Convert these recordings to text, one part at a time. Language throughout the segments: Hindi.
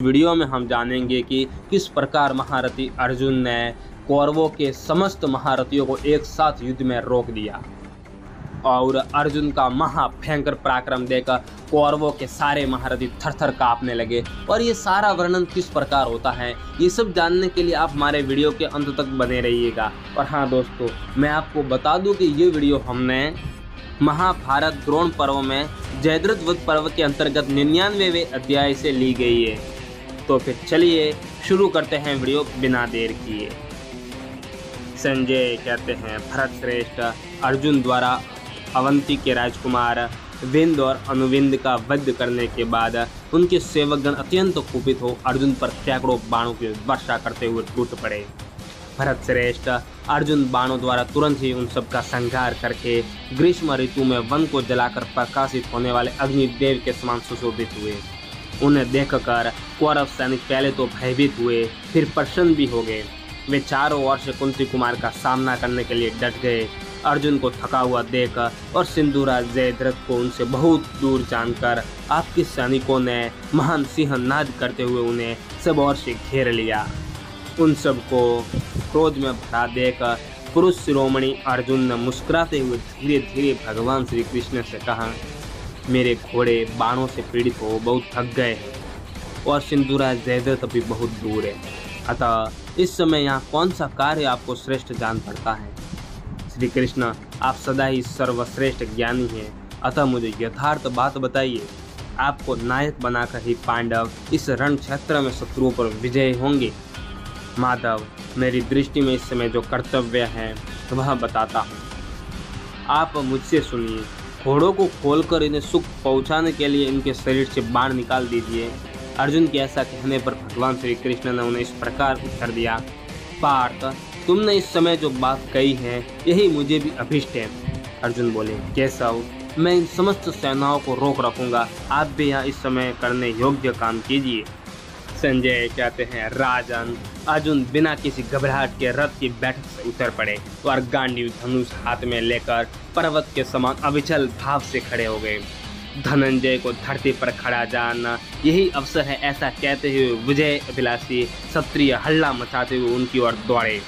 वीडियो में हम जानेंगे कि किस प्रकार महारथी अर्जुन ने कौरवों के समस्त महारथियों को एक साथ युद्ध में रोक दिया और अर्जुन का महाभयंकर पराक्रम देखकर कौरवों के सारे महारथी थर-थर कांपने लगे। और ये सारा वर्णन किस प्रकार होता है, ये सब जानने के लिए आप हमारे वीडियो के अंत तक बने रहिएगा। और हाँ दोस्तों, मैं आपको बता दूं कि ये वीडियो हमने महाभारत द्रोण पर्व में जयद्रथ वध पर्व के अंतर्गत 99वें अध्याय से ली गई है। तो फिर चलिए शुरू करते हैं वीडियो बिना देर किए। संजय कहते हैं, भरत श्रेष्ठ, अर्जुन द्वारा अवंती के राजकुमार विंद और अनुविंद का वध करने के बाद उनके सेवकगण अत्यंत कुपित हो अर्जुन पर सैकड़ों बाणों की वर्षा करते हुए टूट पड़े। भरत श्रेष्ठ, अर्जुन बाणों द्वारा तुरंत ही उन सब का संहार करके ग्रीष्म ऋतु में वन को जलाकर प्रकाशित होने वाले अग्निदेव के समान सुशोभित हुए। उन्हें देखकर कौरव सैनिक पहले तो भयभीत हुए, फिर प्रसन्न भी हो गए। वे चारों ओर से कुंती कुमार का सामना करने के लिए डट गए। अर्जुन को थका हुआ देख और सिंधुराज जयद्रथ को उनसे बहुत दूर जानकर आपके सैनिकों ने महान सिंहनाद करते हुए उन्हें सब ओर से घेर लिया। उन सबको क्रोध में भरा देख पुरुष शिरोमणि अर्जुन ने मुस्कुराते हुए धीरे धीरे भगवान श्री कृष्ण से कहा, मेरे घोड़े बाणों से पीड़ित हो बहुत थक गए हैं और सिंधुराज जयद्रथ अभी बहुत दूर है, अतः इस समय यहाँ कौन सा कार्य आपको श्रेष्ठ जान पड़ता है। श्री कृष्ण, आप सदा ही सर्वश्रेष्ठ ज्ञानी हैं, अतः मुझे यथार्थ बात बताइए। आपको नायक बनाकर ही पांडव इस रण क्षेत्र में शत्रुओं पर विजय होंगे। माधव, मेरी दृष्टि में इस समय जो कर्तव्य है वह बताता हूँ, आप मुझसे सुनिए। घोड़ों को खोलकर इन्हें सुख पहुँचाने के लिए इनके शरीर से बाण निकाल दीजिए। अर्जुन के ऐसा कहने पर भगवान श्री कृष्ण ने उन्हें इस प्रकार उत्तर दिया, पार्थ, तुमने इस समय जो बात कही है यही मुझे भी अभिष्ट है। अर्जुन बोले, केशव, मैं इन समस्त सेनाओं को रोक रखूंगा, आप भी यहाँ इस समय करने योग्य काम कीजिए। संजय कहते हैं, राजन, अर्जुन बिना किसी घबराहट के रथ की बैठक से उतर पड़े और गांडीव धनुष हाथ में लेकर पर्वत के समान अविचल भाव से खड़े हो गए। धनंजय को धरती पर खड़ा जानना यही अवसर है, ऐसा कहते हुए विजय अभिलाषी क्षत्रिय हल्ला मचाते हुए उनकी ओर दौड़े।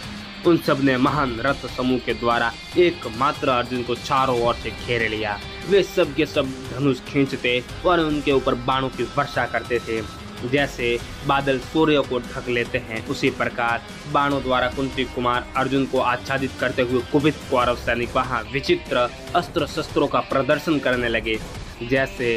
उन सब ने महान रथ समूह के द्वारा एकमात्र अर्जुन को चारों ओर से घेर लिया। वे सब के सब धनुष खींचते और उनके ऊपर बाणों की वर्षा करते थे। जैसे बादल सूर्य को ढक लेते हैं, उसी प्रकार बाणों द्वारा कुंती कुमार अर्जुन को आच्छादित करते हुए कुपित कौरव सैनिक वहां विचित्र अस्त्र शस्त्रों का प्रदर्शन करने लगे। जैसे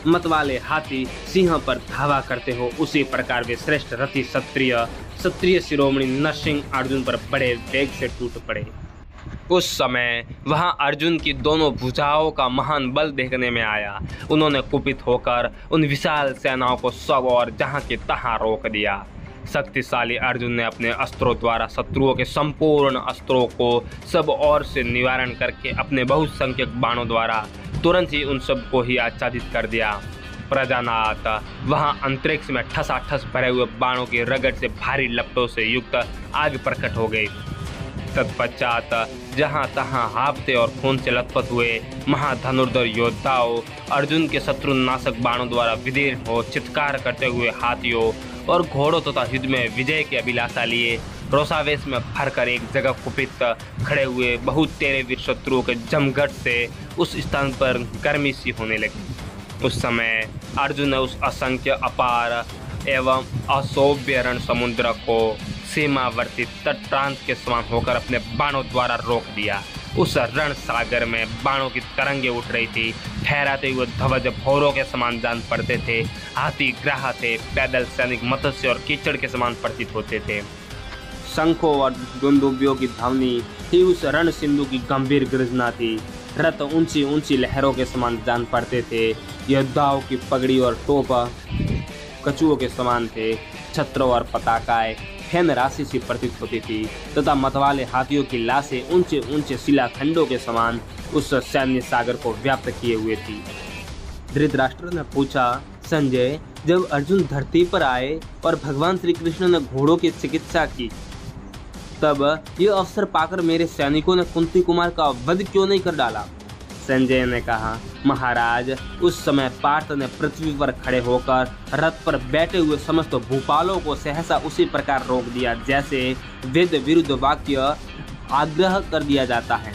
मतवाले हाथी सिंह पर धावा करते हो, उसी प्रकार वे श्रेष्ठ रथी क्षत्रिय शिरोमणि नरसिंह अर्जुन पर बड़े वेग से टूट पड़े। उस समय वहां अर्जुन की दोनों भुजाओं का महान बल देखने में आया। उन्होंने कुपित होकर उन विशाल सेनाओं को सब और जहां के तहां रोक दिया। शक्तिशाली अर्जुन ने अपने अस्त्रों द्वारा शत्रुओं के संपूर्ण अस्त्रों को सब ओर से निवारण करके अपने बहुसंख्यक बाणों द्वारा तुरंत ही उन सब को ही आच्छादित कर दिया। प्रजानाथ, वहां अंतरिक्ष में ठसाठस भरे हुए बाणों की रगड़ से भारी लपटों से युक्त आग प्रकट हो गई। तत्पश्चात जहां तहां हाँफते और खून से लथपथ हुए महाधनुर्धर योद्धाओं अर्जुन के शत्रु नाशक बाणों द्वारा विदीर्ण हो चित्कार करते हुए हाथियों और घोड़ों तथा युद्ध में विजय की अभिलाषा लिए रोषावेश में भरकर एक जगह कुपित खड़े हुए बहुत तेरे वीर शत्रुओं के जमघट से उस स्थान पर गर्मी सी होने लगी। उस समय अर्जुन ने उस असंख्य अपार एवं अशोभ्य रण समुद्र को सीमावर्ती तट प्रांत के समान होकर अपने बाणों द्वारा रोक दिया। उस रण सागर में बाणों की तरंगे उठ रही थी, ठहराते हुए ध्वज भौरों के समान जान पड़ते थे। हाथी ग्राह थे, पैदल सैनिक मत्स्य और कीचड़ के समान प्रतीत होते थे। शंखों और दुंदुभियों की ध्वनि ही उस रण सिंधु की गंभीर गर्जना थी। रथ ऊंची ऊंची लहरों के समान जान पड़ते थे। योद्धाओं की पगड़ी और टोपा कछुओं के समान थे। छत्रों और पताकाएं फैन राशि सी प्रतीत होती थी तथा मतवाले हाथियों की लाशें ऊंचे ऊंचे शिलाखंडों के समान उस सैन्य सागर को व्याप्त किए हुए थी। धृतराष्ट्र ने पूछा, संजय, जब अर्जुन धरती पर आए और भगवान श्री कृष्ण ने घोड़ों की चिकित्सा की, तब यह अवसर पाकर मेरे सैनिकों ने कुंती कुमार का वध क्यों नहीं कर डाला। संजय ने कहा, महाराज, उस समय पार्थ ने पृथ्वी पर खड़े होकर रथ पर बैठे हुए समस्त भूपालों को सहसा उसी प्रकार रोक दिया जैसे वेद विरुद्ध वाक्य आग्रह कर दिया जाता है।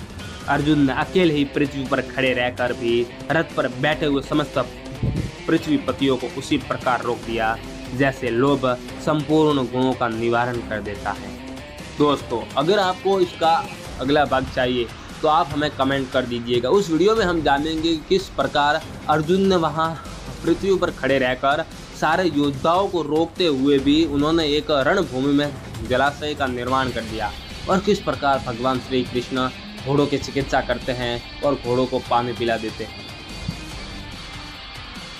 अर्जुन ने अकेले ही पृथ्वी पर खड़े रहकर भी रथ पर बैठे हुए समस्त पृथ्वीपतियों को उसी प्रकार रोक दिया जैसे लोभ संपूर्ण गुणों का निवारण कर देता है। दोस्तों, अगर आपको इसका अगला भाग चाहिए तो आप हमें कमेंट कर दीजिएगा। उस वीडियो में हम जानेंगे किस प्रकार अर्जुन ने वहां पृथ्वी पर खड़े रहकर सारे योद्धाओं को रोकते हुए भी उन्होंने एक रणभूमि में जलाशय का निर्माण कर दिया और किस प्रकार भगवान श्री कृष्ण घोड़ों की चिकित्सा करते हैं और घोड़ों को पानी पिला देते हैं।